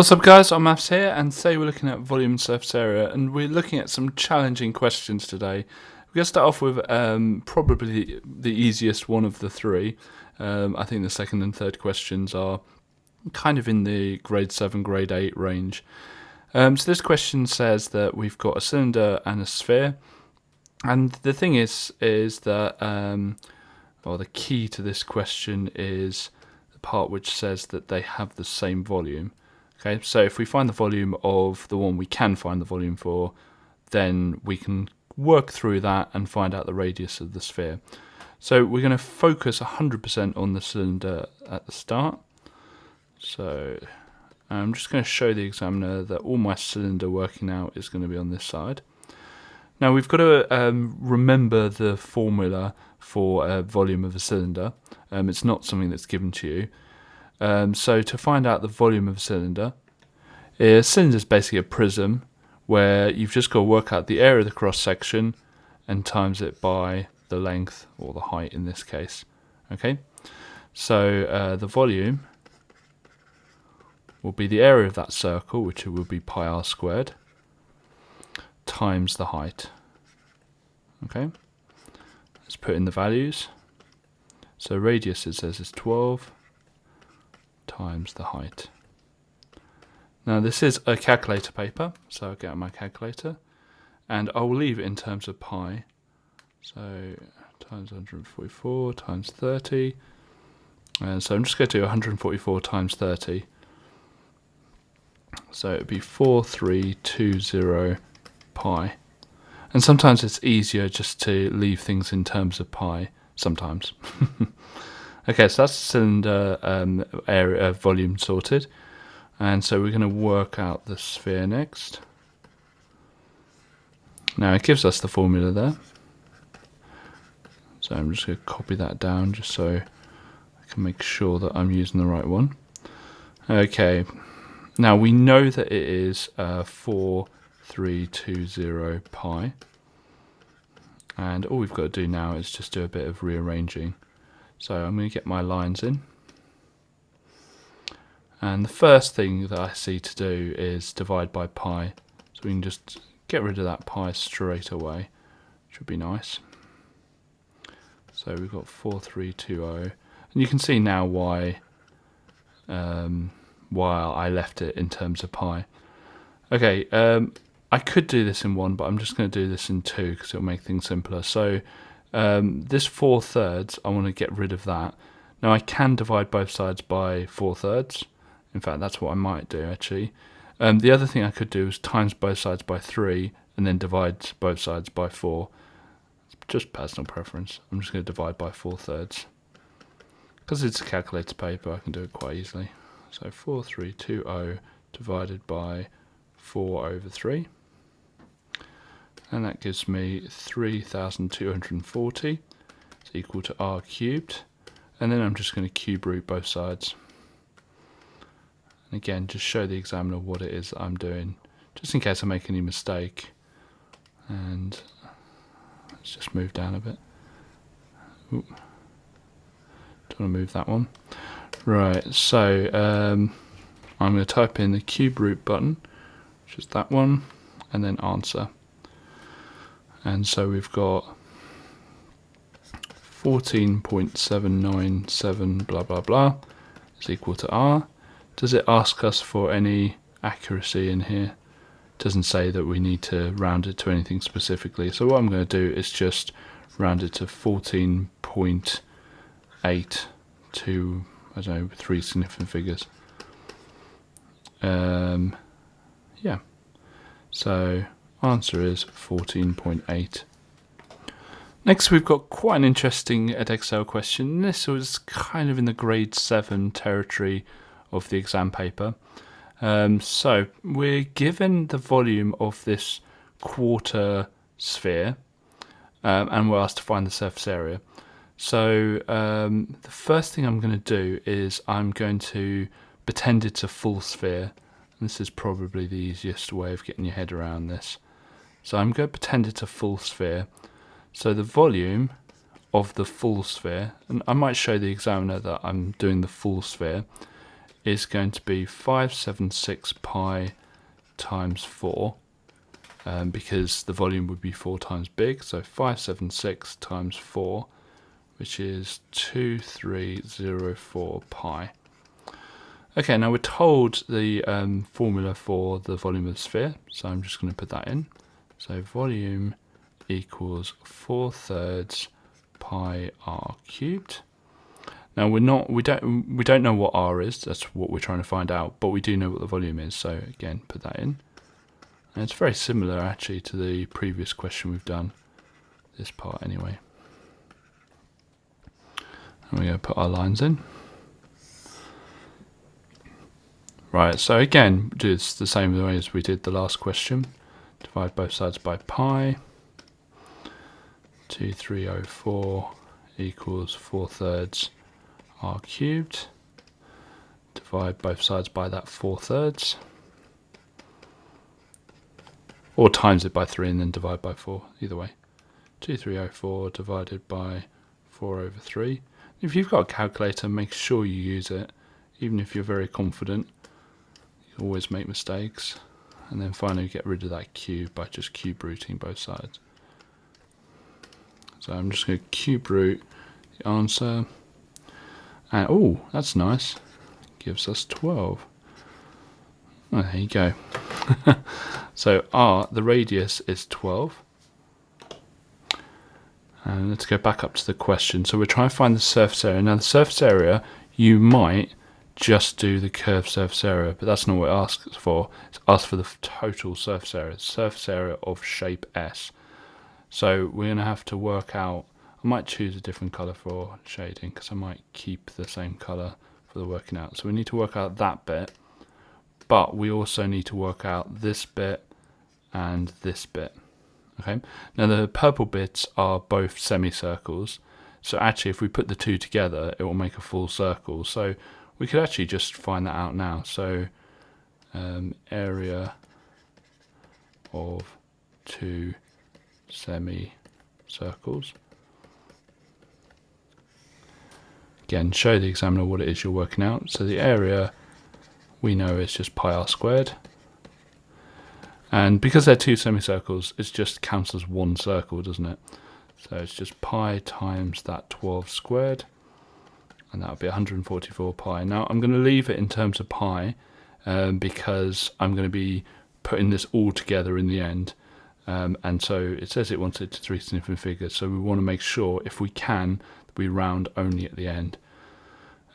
What's up guys, Onmaths here, and today we're looking at volume and surface area, and we're looking at some challenging questions today. We're going to start off with probably the easiest one of the three. I think the second and third questions are kind of in the grade 7, grade 8 range. So this question says that we've got a cylinder and a sphere, and the thing is that, the key to this question is the part which says that they have the same volume. Okay, so if we find the volume of the one we can find the volume for, then we can work through that and find out the radius of the sphere. So we're going to focus 100% on the cylinder at the start. So I'm just going to show the examiner that all my cylinder working out is going to be on this side. Now we've got to remember the formula for volume of a cylinder. It's not something that's given to you. So to find out the volume of a cylinder is basically a prism where you've just got to work out the area of the cross section and times it by the length, or the height in this case. Okay, so the volume will be the area of that circle, which will be pi r squared, times the height. Okay, let's put in the values. So radius, it says, is 12 times the height. Now this is a calculator paper, so I'll get out my calculator and I'll leave it in terms of pi. So times 144 times 30, and so I'm just going to do 144 times 30. So it would be 4320 pi. And sometimes it's easier just to leave things in terms of pi, sometimes. Okay, so that's the cylinder area volume sorted, and so we're going to work out the sphere next. Now it gives us the formula there, so I'm just going to copy that down just so I can make sure that I'm using the right one. Okay, now we know that it is 4320 pi, and all we've got to do now is just do a bit of rearranging. So I'm going to get my lines in, and the first thing that I see to do is divide by pi, so we can just get rid of that pi straight away, which would be nice. So we've got 4320, and you can see now why I left it in terms of pi. Okay, I could do this in one, but I'm just going to do this in two because it'll make things simpler. So this 4/3, I want to get rid of that. Now I can divide both sides by 4/3. In fact, that's what I might do actually. The other thing I could do is times both sides by 3 and then divide both sides by 4. It's just personal preference. I'm just going to divide by 4/3. Because it's a calculator paper, I can do it quite easily. So 4320 divided by 4/3. And that gives me 3240. It's equal to r cubed. And then I'm just going to cube root both sides. And again, just show the examiner what it is that I'm doing, just in case I make any mistake. And let's just move down a bit. Ooh. Don't want to move that one. Right, so I'm going to type in the cube root button, which is that one, and then answer. And so we've got 14.797 blah blah blah is equal to r. Does it ask us for any accuracy in here? It doesn't say that we need to round it to anything specifically. So what I'm going to do is just round it to 14.8 to, I don't know, 3 significant figures. Yeah. So answer is 14.8. Next we've got quite an interesting Edexcel question. This was kind of in the grade 7 territory of the exam paper. So we're given the volume of this quarter sphere, and we're asked to find the surface area. So the first thing I'm going to do is I'm going to pretend it's a full sphere. This is probably the easiest way of getting your head around this. So I'm going to pretend it's a full sphere. So the volume of the full sphere, and I might show the examiner that I'm doing the full sphere, is going to be 576 pi times 4, because the volume would be 4 times big, so 576 times 4, which is 2304 pi. Okay, now we're told the formula for the volume of the sphere, so I'm just going to put that in. So volume equals 4/3 pi r cubed. Now we don't know what r is. That's what we're trying to find out, but we do know what the volume is. So again, put that in. And it's very similar actually to the previous question we've done. This part anyway. And we're going to put our lines in. Right. So again, do this the same way as we did the last question. Divide both sides by pi. 2304 equals 4/3 r cubed. Divide both sides by that 4/3, or times it by 3 and then divide by 4, either way. 2304 divided by 4/3. If you've got a calculator, make sure you use it, even if you're very confident. You can always make mistakes. And then finally get rid of that cube by just cube rooting both sides. So I'm just going to cube root the answer. And oh, that's nice. Gives us 12. Oh, there you go. So r, the radius is 12. And let's go back up to the question. So we're trying to find the surface area. Now the surface area, you might just do the curved surface area, but that's not what it asks for. It's asked for the total surface area of shape S. So we're going to have to work out, I might choose a different colour for shading because I might keep the same colour for the working out. So we need to work out that bit, but we also need to work out this bit and this bit. Okay. Now the purple bits are both semicircles, so actually if we put the two together it will make a full circle. So we could actually just find that out now. So area of two semicircles. Again, show the examiner what it is you're working out. So the area we know is just pi r squared. And because they're two semicircles, it just counts as one circle, doesn't it? So it's just pi times that 12 squared. And that would be 144 pi. Now I'm going to leave it in terms of pi because I'm going to be putting this all together in the end. And so it says it wants it to 3 significant figures. So we want to make sure, if we can, that we round only at the end.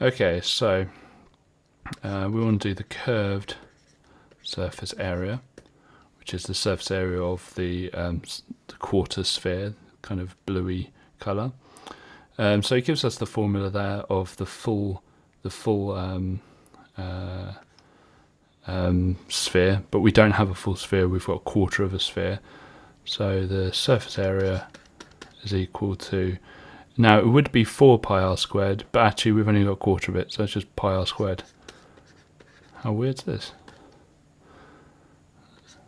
Okay, so we want to do the curved surface area, which is the surface area of the quarter sphere, kind of bluey colour. So it gives us the formula there of the full sphere, but we don't have a full sphere, we've got a quarter of a sphere. So the surface area is equal to, now it would be 4 pi r squared, but actually we've only got a quarter of it, so it's just pi r squared. How weird is this?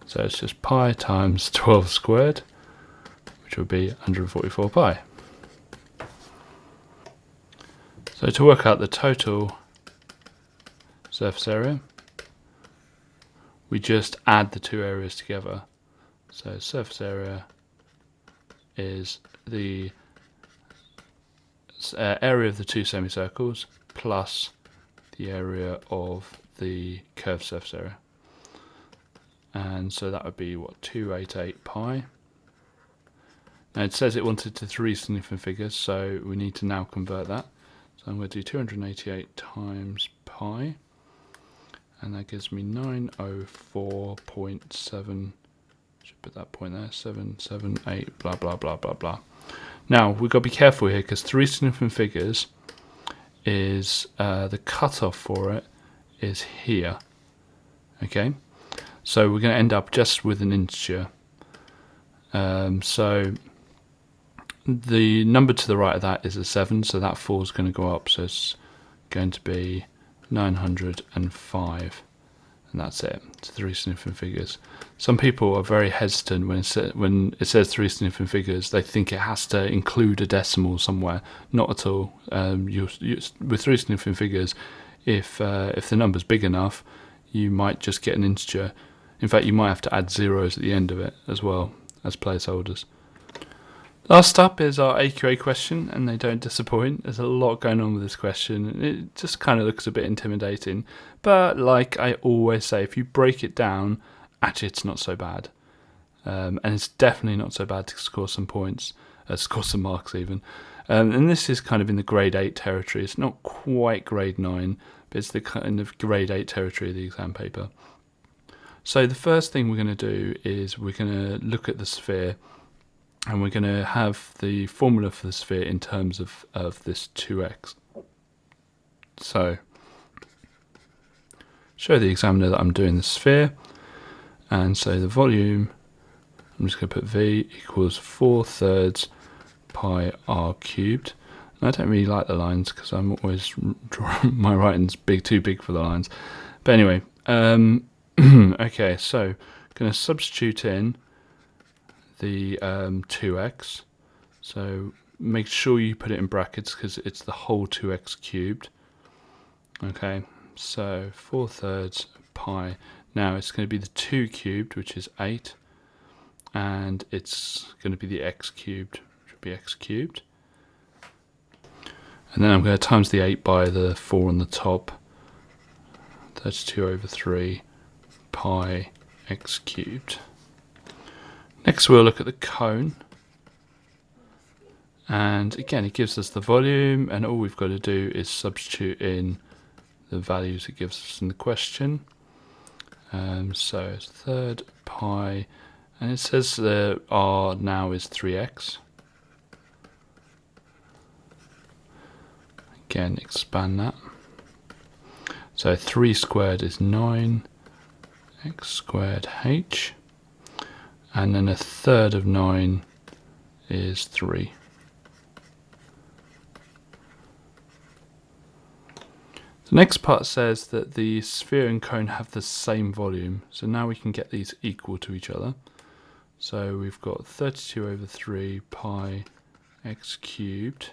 So it's just pi times 12 squared, which would be 144 pi. So to work out the total surface area, we just add the two areas together. So surface area is the area of the two semicircles plus the area of the curved surface area. And so that would be, what, 288 pi. Now it says it wanted to 3 significant figures, so we need to now convert that. So I'm going to do 288 times pi, and that gives me 904.7, should put that point there, 778, blah, blah, blah, blah, blah. Now, we've got to be careful here, because 3 significant figures is, the cutoff for it is here, okay? So we're going to end up just with an integer. So the number to the right of that is a 7, so that 4 is going to go up, so it's going to be 905, and that's it. It's 3 significant figures. Some people are very hesitant when it says 3 significant figures. They think it has to include a decimal somewhere. Not at all. With 3 significant figures, if the number's big enough, you might just get an integer. In fact, you might have to add zeros at the end of it as well as placeholders. Last up is our AQA question, and they don't disappoint. There's a lot going on with this question. It just kind of looks a bit intimidating. But like I always say, if you break it down, actually it's not so bad. And it's definitely not so bad to score some points, score some marks even. And this is kind of in the grade 8 territory. It's not quite grade 9, but it's the kind of grade 8 territory of the exam paper. So the first thing we're going to do is we're going to look at the sphere, and we're going to have the formula for the sphere in terms of this 2x. So, show the examiner that I'm doing the sphere, and so the volume, I'm just going to put V equals 4/3 pi r cubed. And I don't really like the lines because I'm always drawing my writing's too big for the lines. But anyway, okay, so going to substitute in the 2x, so make sure you put it in brackets because it's the whole 2x cubed. Okay, so 4/3 pi, now it's going to be the 2 cubed, which is 8, and it's going to be the x cubed, which would be x cubed, and then I'm going to times the 8 by the 4 on the top, 32/3 pi x cubed. Next we'll look at the cone, and again it gives us the volume, and all we've got to do is substitute in the values it gives us in the question. So it's 1/3 pi, and it says the r now is 3x. Again, expand that. So 3 squared is 9, x squared h. And then 1/3 of 9 is 3. The next part says that the sphere and cone have the same volume. So now we can get these equal to each other. So we've got 32/3 pi x cubed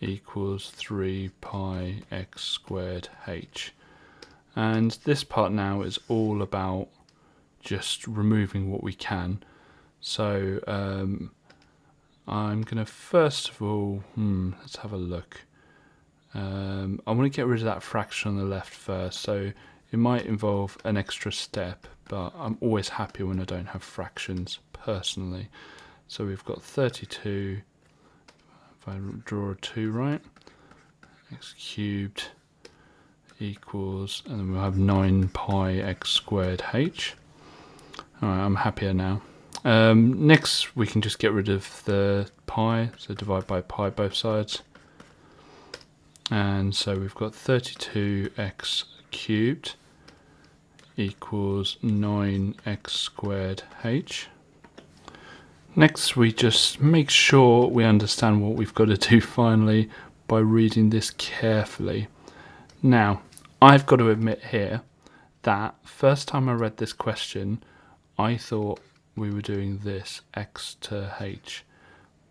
equals 3 pi x squared h. And this part now is all about just removing what we can. So I'm going to first of all, let's have a look. I want to get rid of that fraction on the left first, so it might involve an extra step, but I'm always happy when I don't have fractions personally. So we've got 32, if I draw a 2 right, x cubed equals, and then we'll have 9 pi x squared h. Alright, I'm happier now. Next we can just get rid of the pi, so divide by pi both sides. And so we've got 32x cubed equals 9x squared h. Next we just make sure we understand what we've got to do finally by reading this carefully. Now, I've got to admit here that first time I read this question, I thought we were doing this x to h,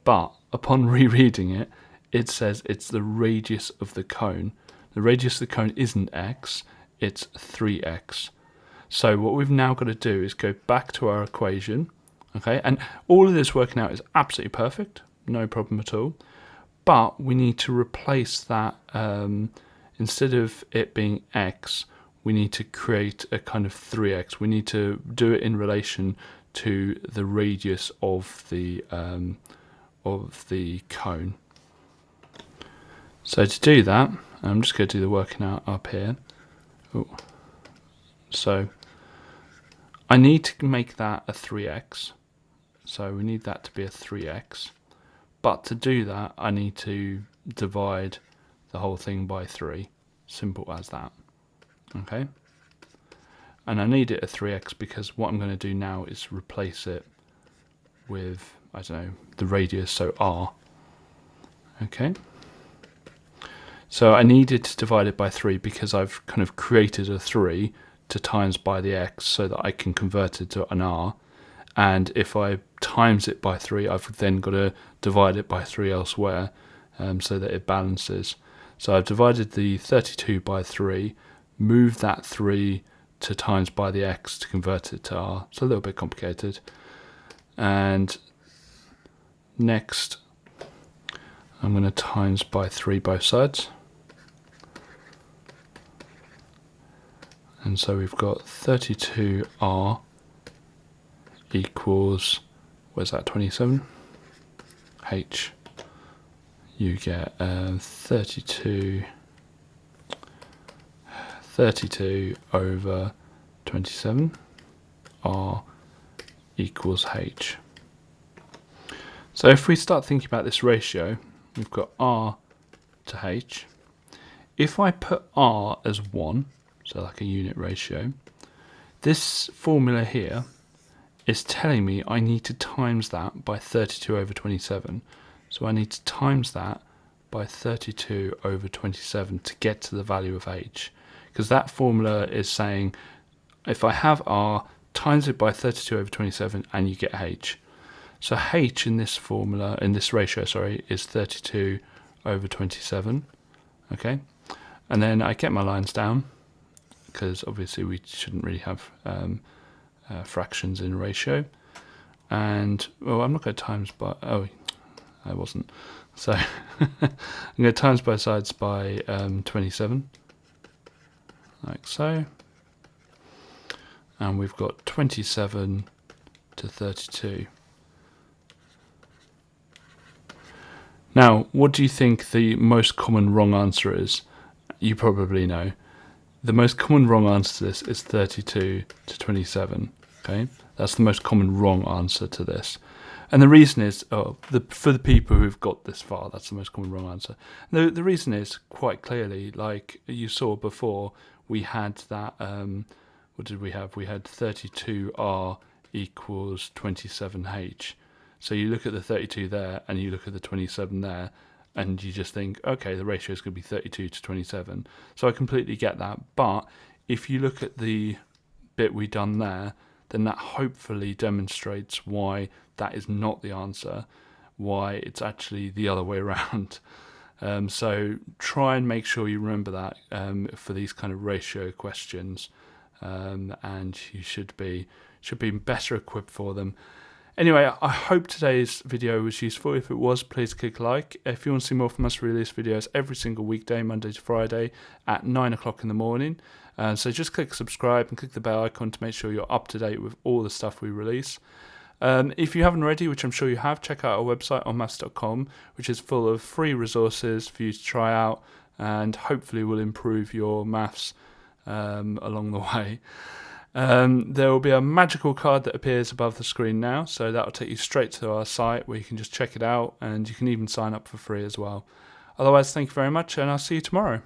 but upon rereading it, it says it's the radius of the cone. The radius of the cone isn't x, it's 3x. So what we've now got to do is go back to our equation, okay? And all of this working out is absolutely perfect, no problem at all. But we need to replace that, instead of it being x, we need to create a kind of 3x. We need to do it in relation to the radius of the cone. So to do that, I'm just going to do the working out up here. Ooh. So I need to make that a 3x. So we need that to be a 3x. But to do that, I need to divide the whole thing by 3. Simple as that. Okay, and I need it a 3x because what I'm going to do now is replace it with, I don't know, the radius, so r. Okay, so I needed to divide it by 3 because I've kind of created a 3 to times by the x so that I can convert it to an r, and if I times it by 3, I've then got to divide it by 3 elsewhere, so that it balances. So I've divided the 32 by 3, moved that 3 to times by the x to convert it to r. It's a little bit complicated. And next, I'm going to times by 3 both sides. And so we've got 32r equals, where's that, 27? H. You get 32 over 27, r equals h. So if we start thinking about this ratio, we've got r to h. If I put r as 1, so like a unit ratio, this formula here is telling me I need to times that by 32 over 27. So I need to times that by 32 over 27 to get to the value of h. Because that formula is saying if I have r, times it by 32 over 27 and you get h. So h in this formula, in this ratio, sorry, is 32 over 27. Okay, and then I get my lines down, because obviously we shouldn't really have fractions in ratio. And, well, I'm not going to times by, oh, I wasn't. So I'm going to times both sides by 27, like so. And we've got 27 to 32. Now, what do you think the most common wrong answer is? You probably know. The most common wrong answer to this is 32 to 27. Okay, that's the most common wrong answer to this. And the reason is, for the people who've got this far, that's the most common wrong answer. The reason is quite clearly, like you saw before, we had that, what did we have? We had 32r equals 27h. So you look at the 32 there and you look at the 27 there, and you just think, okay, the ratio is going to be 32 to 27. So I completely get that. But if you look at the bit we done there, then that hopefully demonstrates why that is not the answer, why it's actually the other way around. So try and make sure you remember that for these kind of ratio questions, and you should be better equipped for them. Anyway, I hope today's video was useful. If it was, please click like. If you want to see more from us, we release videos every single weekday, Monday to Friday at 9 o'clock in the morning. So just click subscribe and click the bell icon to make sure you're up to date with all the stuff we release. If you haven't already, which I'm sure you have, check out our website, onmaths.com, which is full of free resources for you to try out and hopefully will improve your maths along the way. There will be a magical card that appears above the screen now, so that will take you straight to our site where you can just check it out, and you can even sign up for free as well. Otherwise, thank you very much, and I'll see you tomorrow.